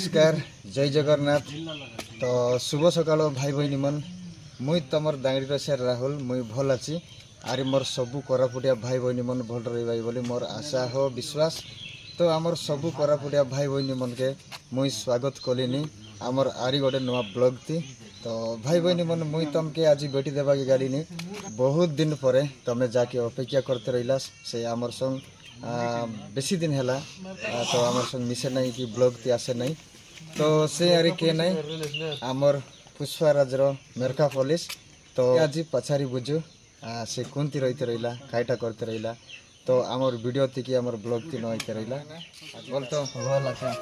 नमस्कार जय जगन्नाथ। तो शुभ सकाल भाई बहनी मन मुई तुमर दांगड़ी रसियार राहुल मुई भल अच्छी आरी मोर सबू कोरापुटिया भाई बहनी मन भल रही बोली मोर आशा हो विश्वास। तो आमर सबू कोरापुटिया भाई बहनी मन के मुई स्वागत कलिनी आमर आरी गोटे नुआ ब्लॉग थी। तो भाई बहनी मन मुई तुमके आज बेटी देवा की गाड़ी नी बहुत दिन पर तमें जाके अपेक्षा करते रहिला से आमर संग बेसी दिन है तो आमर संग मिसे नहीं कि ब्लॉग ती आसे नहीं तो से आरी के नहीं आमर पुष्पराज मेरका पुलिस। तो आज पछारी बुझु से कुंती रही रहिला काईटा करते रहिला तो आमर वीडियो थी कि आमर ब्लॉग ती नइते रहिला बोल तो भल अच्छा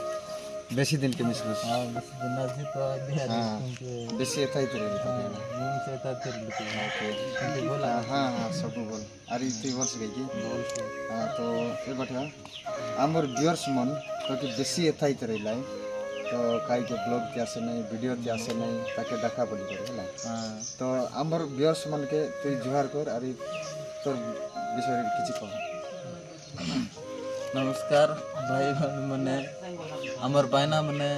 बेसी दिन के मिसलु बेसी दिन आज तो दिया बेसी एथाई ते रहिला मुंह से ताते ओके बोला हां सब बोल अरे तू बोल सके कि बोल से हां तो ए बठा आमर व्यूअर्स मन तो कि बेसी एथाई ते रहिला तो काई के ब्लॉग के आसे नहीं वीडियो के आसे नहीं ताके देखा पड़ी करे हला हां तो आमर व्यूअर्स मन के तू जुहार कर अरे तोर विषय किछि कह। नमस्कार भाई बहन मने हमर बायना मने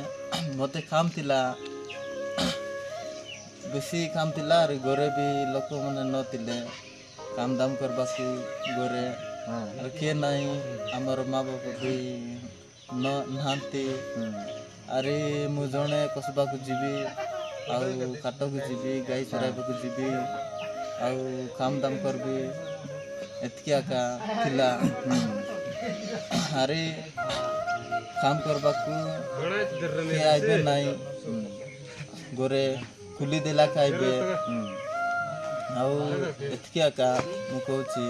मते काम थिला बेसी काम थिला और गोरे भी लोक मने न थिले काम दाम करबासी गोरे और के नहीं हमर माँ बाप भी न नहांती अरे मु जणे कसबा को जीवी आउ काटो को जीवी गाई चराइबा को जीवी आउ काम दाम करबी एतकिया का थिला अरे काम करबा को के आइबे नहीं गोरे खुली देला खाइबे आउ एतकिया का मु कहूची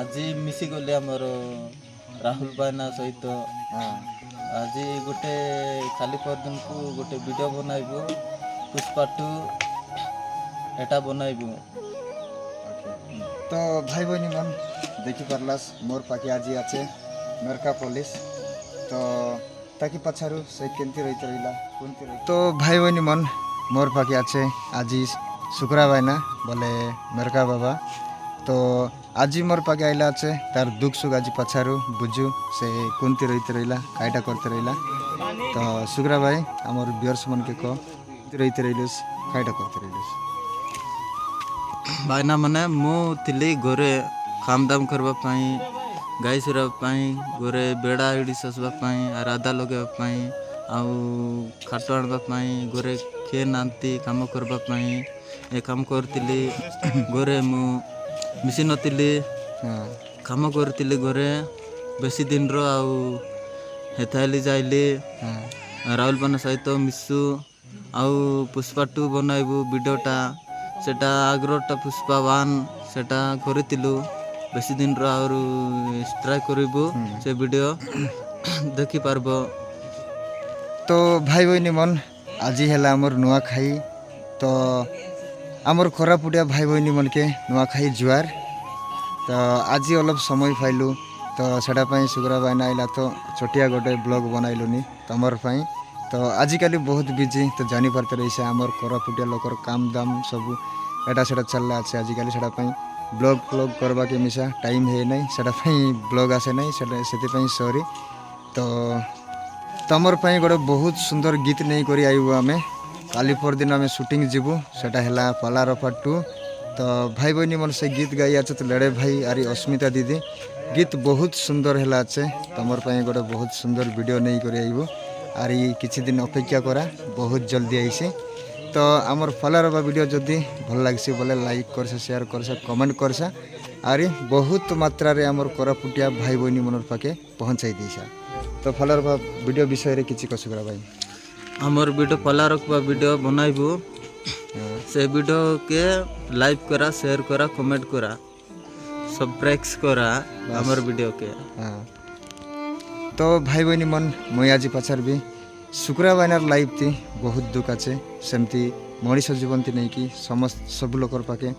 आज मिसी गले हमर राहुल बायना सहित आज गोटे खाली परदिन को गोटे वीडियो बनाइबो पुष्पा 2 एटा बनाइबो। तो भाई बहनी मन देखी पारलास मोर पाखे आज आछे मेरका पुलिस तो ताकि पछारु से केंती रहित रहिला कोनती रही तो भाई बहनी मन मोर पाखे आछे आज शुक्रा बायना बोले मेरका बाबा तो आज मोर पाखे आइला आछे तार दुख सुख आज पछारु बुझु से कोनती रहित रहिला काईटा करते रहिला तो शुक्रा भाई हमर व्यूअर्स मन के को रहित रहिलुस काईटा करते रहिलुस बायना मने मु थिली गोरे काम दाम करबा पाई गाई सुरा पाई गोरे बेड़ा इडी ससबा पाई राधा लगेबा पाई आउ खाटो आनबा पाई गोरे के नांती काम करबा पाई ए काम करतिली गोरे मु मिसी नतिली काम करतिली गोरे बेसी दिन रो आउ हेथाइली जाइली राहुल बना सहित मिसु आउ पुष्पा 2 बनाइबु वीडियोटा सेटा आग्रहटा पुष्पा 1 सेटा करितिलु बेसी दिन रो आउर ट्राई करिबु से वीडियो देखि पारबो। तो भाई बहनी मन आज है आमर नुआ खाई तो आमर कोरापुटिया भाई बहनी मन के नुआ खाई जुआर तो आज अलग समय पाइलु तो सेटा पई सुग्रा बायना आइला तो छोटिया गोटे ब्लॉग बनाइलुनी तमर पई तो आजिकल बहुत बिजी तो जानी पारते रही आमर कोरापुटिया लोकर काम दाम सब एटा सेटा चलला আছে आजिकल सेटा पई ब्लॉग फ्लॉग करबा के मिसा टाइम है नहीं सेटा पई ब्लॉग आसे नहीं सेटा सेति पई सॉरी। तो तमर पई गोटे बहुत सुंदर गीत नहीं करी आइबो आमे काली पर दिन आमे शूटिंग जीवु सेटा हैला पलारफा 2 तो भाई बहनी मन से गीत गाई आछे तो लड़े भाई आरी अस्मिता दीदी गीत बहुत सुंदर हैला आछे तमर पई गोटे बहुत सुंदर वीडियो नहीं करी आइबो आरी किछि दिन अपेक्षा करा बहुत जल्दी आइसे। तो आमर फॉलोअर वीडियो जदि भल लागसी बोले लाइक करसा शेयर करसा कमेंट करसा आरी बहुत मात्रा रे आमर कोरापुटिया भाई बहनी मनर पाके पहुंचाई देसा। तो फॉलोअर वीडियो विषय रे किछि कसुगरा भाई हमर वीडियो फॉलोअर वीडियो बनाइबो से वीडियो के लाइक करा शेयर करा कमेंट करा सब्सक्राइब करा हमर वीडियो के। हां तो भाई बहनी मन मैं आज पछार भी शुक्रा बायनार लाइफ थी बहुत दुख आछे सेमती मनीष जीवन थी नहीं कि समस्त सब लोकर पाके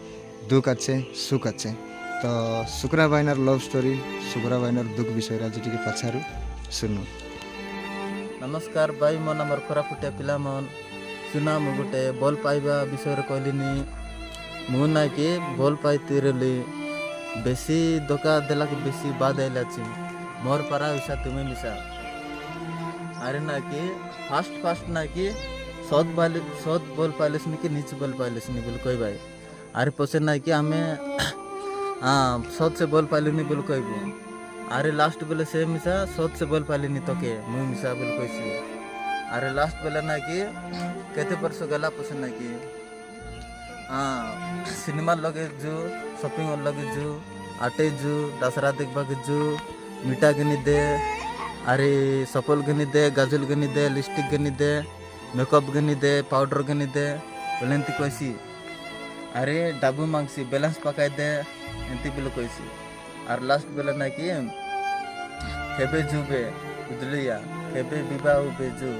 दुख आछे सुख आछे। तो शुक्रा बायनार लव स्टोरी शुक्रा बायनार दुख विषय आज टिके पछारु सुनु। नमस्कार भाई मन हमर कोरापुटिया पिला मन सुना मु गोटे बॉल पाइबा विषय कहलिनी मु ना कि बॉल पाइती रेली बेसी धोका देला के बेसी बाद आइला छी मोर पारा उसा तुमे मिसा ଆରେ ନା କି ଫାଷ୍ଟ ନା କି ସଦ୍ ବଲ୍ ପାଇଲେସିନି କି ନିଚ ବଲ୍ ପାଇଲେସିନି ବୋଲି କହିବା ଆରେ ପଛେ ନା କି ଆମେ ସଦ୍ ସେ ବଲ୍ ପାଇଲୁନି ବୋଲି କହିବୁ ଆରେ ଲାଷ୍ଟ ବେଲେ ସେ ମିଶା ସଦ୍ ସେ ବଲ୍ ପାଇଲିନି ତକେ ମୁଇଁ ମିଶା ବୋଲି କହିছি ଆରେ ଲାଷ୍ଟ ବେଲେ ନା କି କେତେ ବର୍ଷ ଗଲା ପଛେ ନା କି सिनेमा लगे जो शॉपिंग लगे जो आटे जो दशहरा देखा जो मीठा घनी दे अरे सपल घनी दे गाजल घनी दे लिपस्टिक घनी दे मेकअप घनी दे पाउडर घनी दे बोले एंती कैसी अरे डाबू मांगसी बैलेंस पकाई दे एंती बोले कैसी और लास्ट बेले ना कि केबे जुबे बुझलिया केबे विवाह बेजू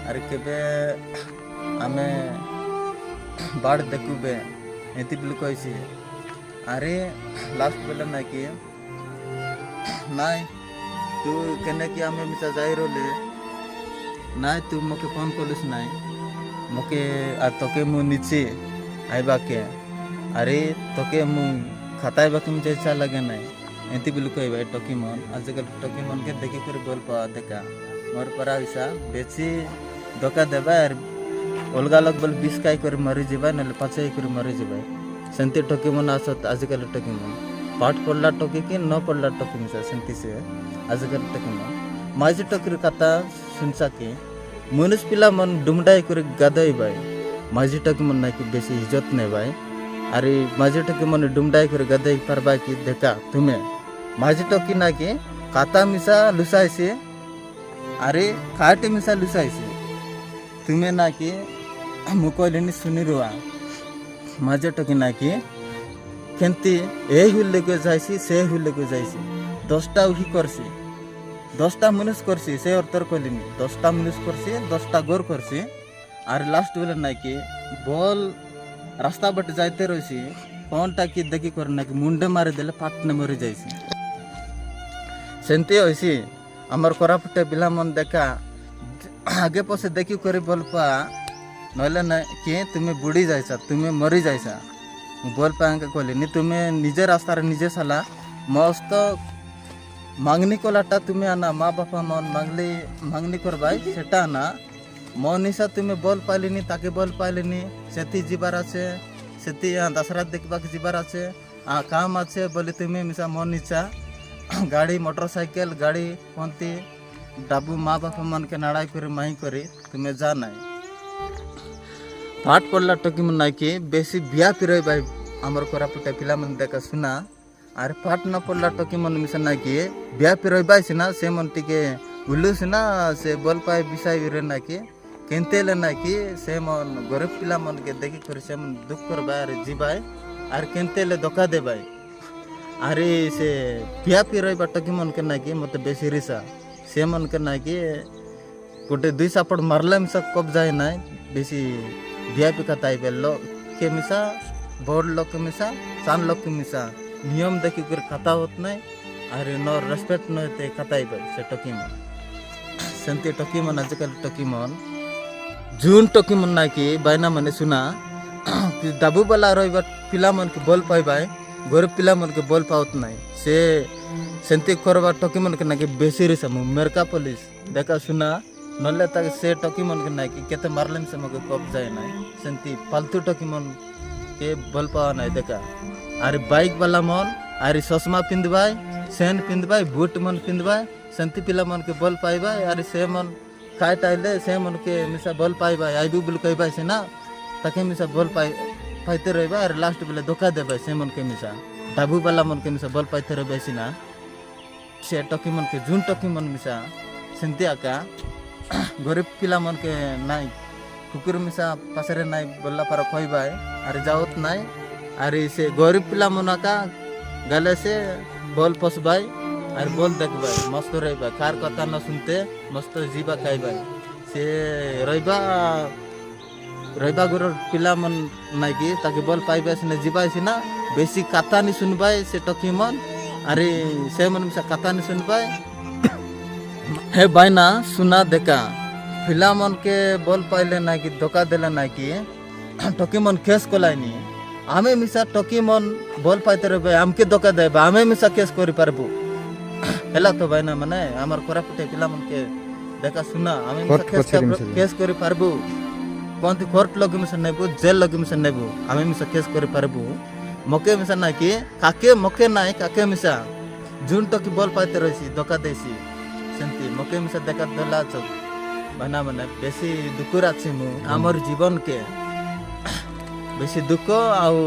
अरे केबे आमे बाढ़ देखुबे एंती बोले कैसी अरे लास्ट बेले ना कि नाई तू केने कि आमे मिसा जाई रोले नाई तू मके फोन कलिस नाई मके आ तोके मु नीचे आइबा के अरे तोके मु खताइबा के मुझे अच्छा लगे नाई एंती बोले कहबा टकी मन आजकल टकी मन के देखि कर बोल पा देखा मोर परा विसा बेची धोखा देबा और अलगा लोग बोल 20 काई कर मरी जेबा नले 5 कर मरी जेबा सेंती टकी मन आसत आजकल टकी मन पाठ पढ़ला टकी के न पढ़ला टकी मिसा सेंती से आजकल टकी मन माजी टकी कथा सुनसा के मनुष्य पिला मन डुमडाई कर गादई बाई माजी टकी मन ना कि बेसी इज्जत नहीं बाई अरे माजी टकी मन डुमडाई कर गादई परबा की देखा तुम्हें माजी टकी ना कि काता मिसा लुसाइसे अरे खाटे मिसा लुसाइसे तुम्हें ना कि मुकोलिनी सुनी रुआ माजे टकी ना कि केंती ए हुले को जाइसी से हुले को जाइसी 10टा उही करसी 10टा मनुष्य करसी से और तर कोलिनी 10टा मनुष्य करसी 10टा गोर करसी और लास्ट बेले ना कि बॉल रास्ता बट जाते रही कौनटा कि देखी करना कि मुंडे मारी देले पाटने मरी जाइसी सेंती होइसी हमर कोरापुटे पिला मन देखा आगे पसे देखी कर बोल पा नहले ना कि तुम्हें बुढ़ी जाइसा तुम्हें मरी जाइसा बोल पाएंगे कहली तुम्हें निजे रास्ता रे निजे साला मस्त मांगनी कोलाटा तुम्हें आना माँ बापा मन मांगनी करबाई सेटा आना मो निशा तुम्हें बोल पाइलिनी ताके बोल पाइलिनी सेती जीवार आछे सेती दशहरा देखबा के जीवार आछे काम आछे बोले तुम्हें मिसा मन इच्छा गाड़ी मोटरसाइकिल गाड़ी कोंती डाबू माँ बापा मन के नाड़ाई कर माही करी तुम्हें जाना पाठ पढ़ला टकी मन नाई कि बेसी बिया पिरई भाई आमर कोरापुटे पिला मन देखा सुना अरे पाठ न पढ़ला टकी मन मिसा ना कि बिया पिरई भाई सिना से मन टिके उल्लू सिना से बोल पाए बिसाई रे ना कि केंते ले ना कि से मन गरीब पिला मन के देखि कर से मन दुख कर बा अरे जी भाई अरे केंते ले धोखा दे भाई अरे से बिया पिरई बा टकी मन के ना कि मते बेसी रिसा से मन के ना कि गोटे 2 सापड़ मारले मिसा कब जाए ना बेसी बिया पिका ताइबे लो के मिसा बोर्ड लोग के मिसा सान लोग के मिसा नियम देखी कर खाता होत नहीं अरे नो रेस्पेक्ट न ते खताइबे से टकी मन सेंती टकी मन आजकल टकी मन जून टकी मन ना कि बायना मने सुना कि दाबू वाला रहिबा पिला मन के बोल पाइबाय गरीब पिला मन के बोल पावत नहीं से सेंती करबा टकी मन के ना कि बेसी रे समु मेरका पुलिस देखा सुना नले तक से टकी मन के ना कि केते मारलेम से मगे कब जाए ना सेंती फालतू टकी मन के बोल पावा नहीं देखा अरे बाइक वाला मन अरे चश्मा पिंदबाय सेन पिंदबाय बूट मन पिंदबाय सेंती पिला मन के बोल पाइबा अरे से मन खाए टाइले से मन के मिसा बोल पाइबा आइबू बोल कहबा से ना ताके मिसा बोल पाइते रहबा अरे लास्ट बेले धोखा देबा से मन के मिसा डाबू वाला मन के मिसा बोल पाइते रहबा सिना से टकी मन के जून टकी मन मिसा सेंती आका गरीब पिला मन के नाई कुकुर मिसा पासरे नाई बोलला पर कहबा अरे जावत नाई अरे से गरीब पिला मन का गले से बोल पसबाई अरे बोल देखबा मस्त रहबा कार कथा न सुनते मस्त जीवा खाइबा से रहबा गुर पिला मन नाई कि ताके बोल पाइबा से जीवा सिना बेसी कथा नि सुनबाई से टकी मन अरे से मन मिसा कथा नि सुनबाई हे बायना सुना देखा पिला मन के बोल पाइले ना कि धोखा देले ना कि टकी मन केस कोलाइनी आमे मिसा टकी मन बोल पाइते रे आमके धोखा देबा आमे मिसा केस करि पारबो हेला तो बायना माने हमर कोरापुटे पिला मन के দেখা শুনা আমি Court কেস কচেরি মিশালে। কেস করে পারবো কোনটি কোর্ট লগে মিশা নেবো জেল লগে মিশা নেবো আমি মিশা কেস করে পারবো মকে মিশা নাই কি কাকে মকে নাই কাকে মিশা জুন তো কি বল পাইতে রইছি ধোকা দেইছি সেমতি মকে মিশা দেখা দেলা চক ভাইনা মানে বেশি দুঃখর আছি মু আমার জীবনকে বেশি দুঃখ আউ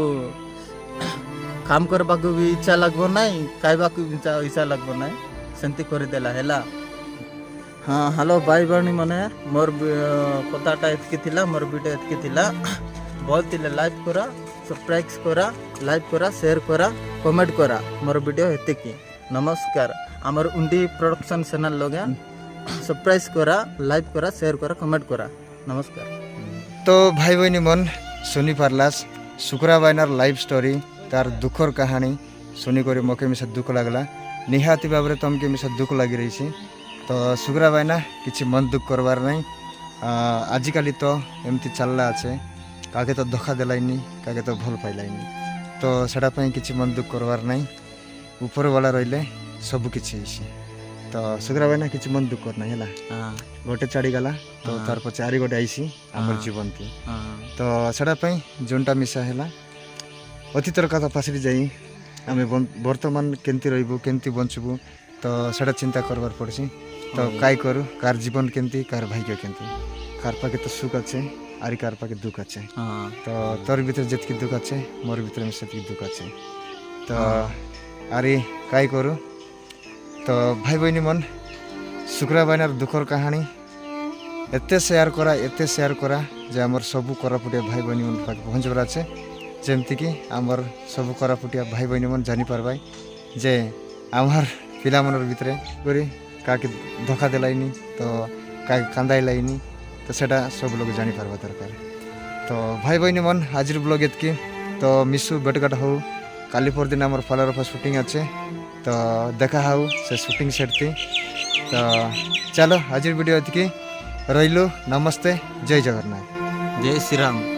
কাম করবাকু भी इच्छा লাগবো নাই খাইবাকু भी इच्छा লাগবো নাই সেমতি করে দেলা হেলা हाँ हेलो भाई भणी मैंने मोर कथाटा एतकी थिला मोर वीडियो एतकी थिला बहुत थिले लाइक करा सब्सक्राइब करा लाइक करा शेयर करा कमेंट करा मोर वीडियो एतकी नमस्कार आमर उंडी प्रोडक्शन चैनल लोग सब्सक्राइब करा लाइक करा शेयर करा कमेंट करा नमस्कार তো ভাই বইনি মন শুনি পারলাস শুক্রা বাইনার লাইফ স্টোরি তার দুঃখর কাহানি শুনি করে মকে মিশা দুঃখ লাগলা নিহাতি ভাবে তমকে মিশা দুঃখ লাগি রয়েছে তো শুক্রা বাইনা কিছু মন দুঃখ করবার নাই আজিকালি তো এমতি চাল্লা আছে কাকে তো ধোকা দেলাইনি কাকে তো ভাল পাইলাইনি তো সেটা পাই কিছু মন দুঃখ করবার নাই উপরওয়ালা রইলে সবু কিছু হইছে তো শুক্রা বাইনা কিছু মন দুঃখ কর নাই হেলা हाँ গোটে ছাড়ি গলা তো তার পছে আরি গোটে আইছি আমার জীবনকে हाँ তো সেটা পাই যোনটা মিশা হেলা অতীতর কথা পাশে যাই আমি বর্তমান কেমতি রইবু কেমতি বঞ্চবু তো সেটা চিন্তা করবার পড়ছি তো কাই করু কার জীবন কেমতি কার ভাগ্য কেমতি কার পাকে তো সুখ আছে আর কার পাকে দুঃখ আছে हाँ তো তোর ভিতরে যেতকি দুঃখ আছে মোর ভিতরে সেতকি দুঃখ আছে তো আরে কাই করু তো ভাই বইনি মন শুক্রা বাইনার দুঃখর কাহানি এতে সেয়ার করা যে আমার সবু কোরাপুটিয়া ভাই বইনি মন পাকে পৌঁছবার আছে যেমতিকি আমার সবু কোরাপুটিয়া ভাই বইনি মন জানি পারবাই যে আমার পিলামনের ভিতরে করি কাকে ধোকা দেলাইনি তো কাকে কান্দাই লাইনি তো সেটা সব লোক জানি পারবা দরকার তো ভাই বইনি মন আজির ব্লগ এতকি তো মিশু বেটঘাট হও কালি পরদিন আমার ফলার উপর শুটিং আছে তো দেখা হাও সে শুটিং সেটতি তো চলো আজির ভিডিও এতকি রইলু নমস্তে জয় জগন্নাথ जय श्री राम